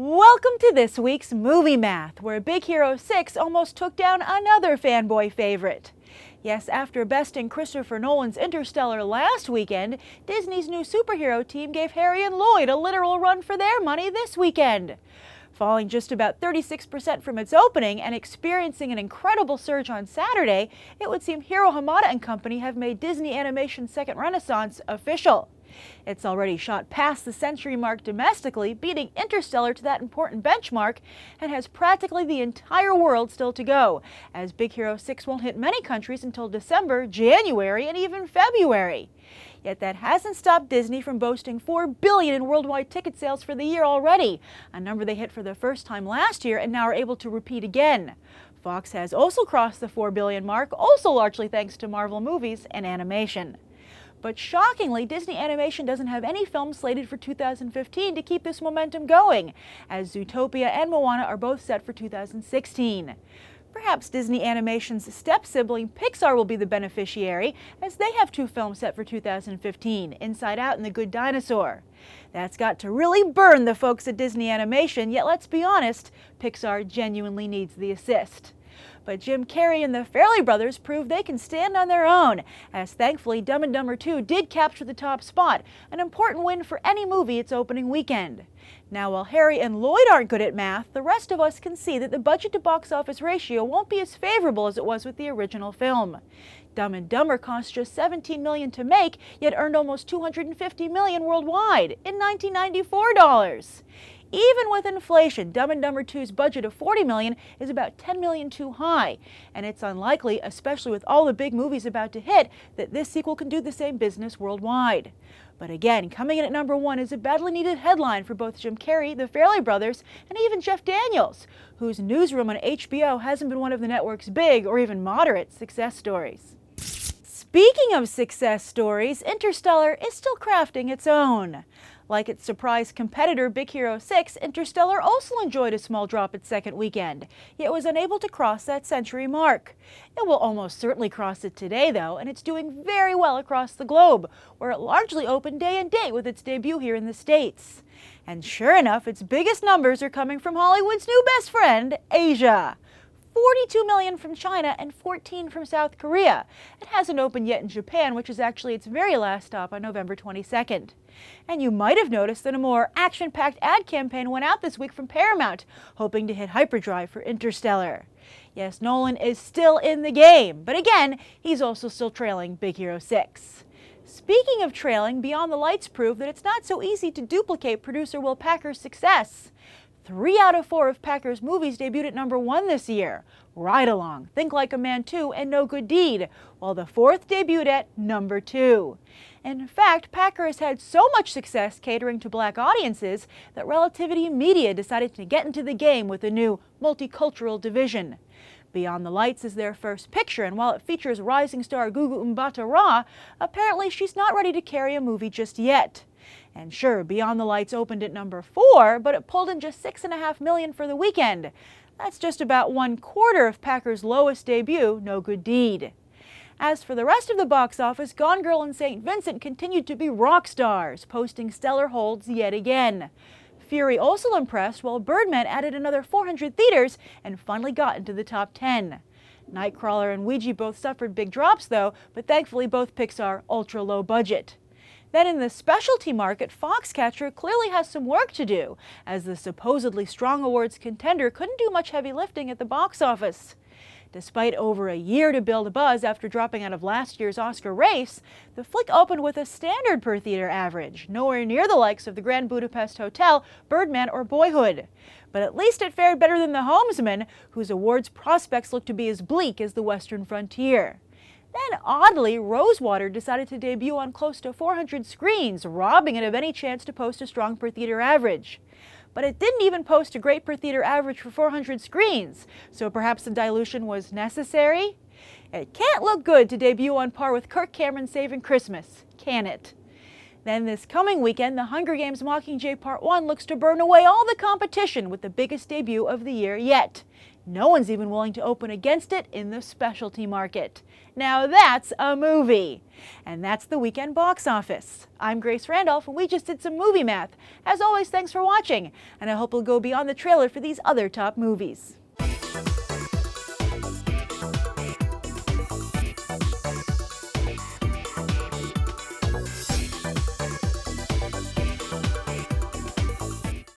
Welcome to this week's Movie Math, where Big Hero 6 almost took down another fanboy favorite. Yes, after besting Christopher Nolan's Interstellar last weekend, Disney's new superhero team gave Harry and Lloyd a literal run for their money this weekend. Falling just about 36% from its opening and experiencing an incredible surge on Saturday, it would seem Hiro Hamada and company have made Disney Animation's second renaissance official. It's already shot past the century mark domestically, beating Interstellar to that important benchmark, and has practically the entire world still to go, as Big Hero 6 won't hit many countries until December, January, and even February. Yet that hasn't stopped Disney from boasting $4 billion in worldwide ticket sales for the year already, a number they hit for the first time last year and now are able to repeat again. Fox has also crossed the $4 billion mark, also largely thanks to Marvel movies and animation. But shockingly, Disney Animation doesn't have any films slated for 2015 to keep this momentum going, as Zootopia and Moana are both set for 2016. Perhaps Disney Animation's step-sibling Pixar will be the beneficiary, as they have two films set for 2015, Inside Out and The Good Dinosaur. That's got to really burn the folks at Disney Animation, yet let's be honest, Pixar genuinely needs the assist. But Jim Carrey and the Farrelly brothers proved they can stand on their own, as thankfully Dumb and Dumber 2 did capture the top spot, an important win for any movie its opening weekend. Now, while Harry and Lloyd aren't good at math, the rest of us can see that the budget-to-box office ratio won't be as favorable as it was with the original film. Dumb and Dumber cost just $17 million to make, yet earned almost $250 million worldwide in 1994 dollars. Even with inflation, Dumb and Dumber 2's budget of $40 million is about $10 million too high, and it's unlikely, especially with all the big movies about to hit, that this sequel can do the same business worldwide. But again, coming in at number one is a badly needed headline for both Jim Carrey, the Farrelly brothers, and even Jeff Daniels, whose Newsroom on HBO hasn't been one of the network's big or even moderate success stories. Speaking of success stories, Interstellar is still crafting its own. Like its surprise competitor Big Hero 6, Interstellar also enjoyed a small drop its second weekend, yet was unable to cross that century mark. It will almost certainly cross it today, though, and it's doing very well across the globe, where it largely opened day and date with its debut here in the States. And sure enough, its biggest numbers are coming from Hollywood's new best friend, Asia. 42 million from China and 14 from South Korea. It hasn't opened yet in Japan, which is actually its very last stop on November 22nd. And you might have noticed that a more action-packed ad campaign went out this week from Paramount, hoping to hit hyperdrive for Interstellar. Yes, Nolan is still in the game, but again, he's also still trailing Big Hero 6. Speaking of trailing, Beyond the Lights proved that it's not so easy to duplicate producer Will Packer's success. 3 out of 4 of Packer's movies debuted at number 1 this year. Ride Along, Think Like a Man 2, and No Good Deed, while the 4th debuted at number 2. In fact, Packer has had so much success catering to black audiences that Relativity Media decided to get into the game with a new multicultural division. Beyond the Lights is their first picture, and while it features rising star Gugu Mbatha-Raw, apparently she's not ready to carry a movie just yet. And sure, Beyond the Lights opened at number 4, but it pulled in just $6.5 million for the weekend. That's just about 1/4 of Packer's lowest debut, No Good Deed. As for the rest of the box office, Gone Girl and St. Vincent continued to be rock stars, posting stellar holds yet again. Fury also impressed, while Birdman added another 400 theaters and finally got into the top 10. Nightcrawler and Ouija both suffered big drops though, but thankfully both Pixar ultra-low budget. Then in the specialty market, Foxcatcher clearly has some work to do, as the supposedly strong awards contender couldn't do much heavy lifting at the box office. Despite over a year to build a buzz after dropping out of last year's Oscar race, the flick opened with a standard per-theater average, nowhere near the likes of the Grand Budapest Hotel, Birdman, or Boyhood. But at least it fared better than the Homesman, whose awards prospects look to be as bleak as the Western frontier. Then, oddly, Rosewater decided to debut on close to 400 screens, robbing it of any chance to post a strong per-theater average. But it didn't even post a great per-theater average for 400 screens, so perhaps the dilution was necessary? It can't look good to debut on par with Kirk Cameron's Saving Christmas, can it? Then this coming weekend, the Hunger Games Mockingjay Part 1 looks to burn away all the competition with the biggest debut of the year yet, No one's even willing to open against it in the specialty market. Now that's a movie. And that's the weekend box office. I'm Grace Randolph, and we just did some movie math. As always, thanks for watching, and I hope you'll go beyond the trailer for these other top movies.